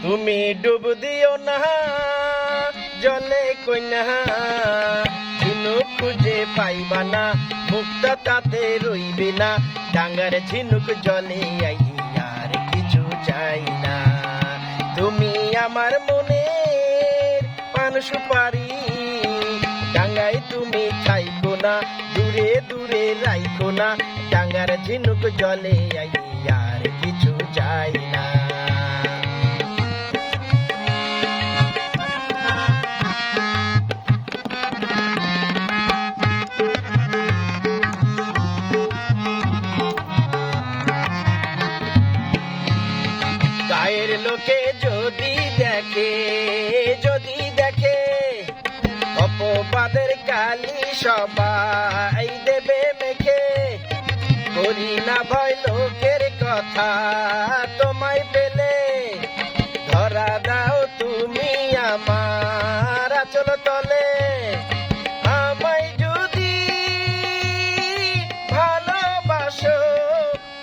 তুমি ডুব দিও না জলে কইনা, ঝিনুক খুঁজে পাইবা না, মুক্তা তাতে রইবে না। ডাঙ্গার ঝিনুক জলে আই আর কিছু চাই না। তুমি আমার মনের পান সুপারি, ডাঙ্গায় তুমি খাইকো না, দূরে দূরে রাইকো না। ডাঙ্গার ঝিনুক জলে আই আর কিছু চাই না। গায়ের লোকে যদি দেখে অপবাদের কালি সবাই দেবে মেখে। করি না ভয় লোকের কথা, তোমায় পেলে ধরা দাও তুমি আমার আঁচল তলে। আমায় যদি ভালোবাসো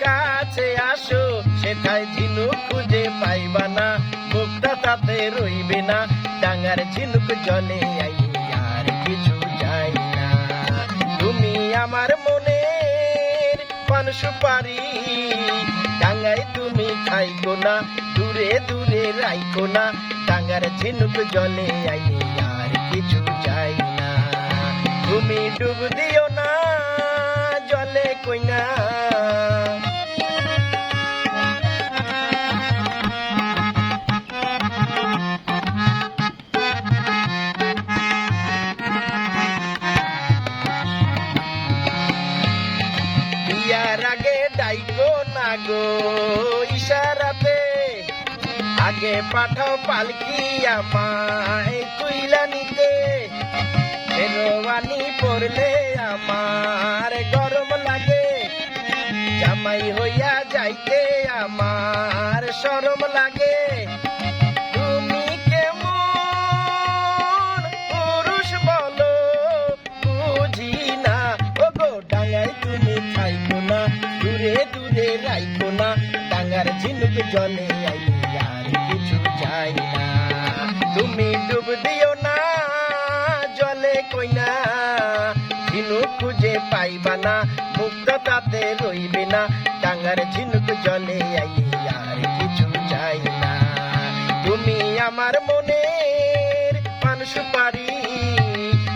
কাছে আসো, সেটাই ঝিনুক খুঁজে পাইবা না, মুক্তা তাতে রইবে না। ডাঙ্গার ঝিনুক জলে আই আর কিছু চাই না। তুমি আমার মনের পান সুপারি, ডাঙ্গায় তুমি খাইকো না, দূরে দূরে রাইকো না। ডাঙ্গার ঝিনুক জলে আই আর কিছু চাই না। তুমি ডুব দিও না জলে কইনা। বিয়ার আগে ডাইকো না গো ইশারাতে, আগে পাঠাও পালকি আমায় তুইলা নিতে। শেরওয়ানি পরলে আমার গরম লাগে, জামাই হইয়া যাইতে আমার শরম লাগে। তুমি কেমন পুরুষ বলো বুঝি না, ও গো ডাঙ্গায় তুমি খাইকো না, দূরে দূরে রাইকো না। ডাঙ্গার ঝিনুক জলে আই আর কিছু চাই না। তুমি ডুব দিও না জলে কইনা, ঝিনুক খুঁজে পাইবা না, মুক্তা তাতে রইবে না। ডাঙ্গার ঝিনুক জলে আই আর কিছু চাই না। তুমি আমার মনের পান সুপারি,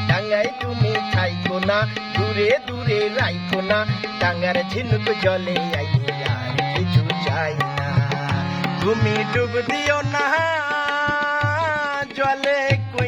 ডাঙ্গায় তুমি খাইকো না, দূরে দূরে রাইকো না। ডাঙ্গার ঝিনুক জলে আই আর কিছু চাই না। তুমি ডুব দিও না জলে কই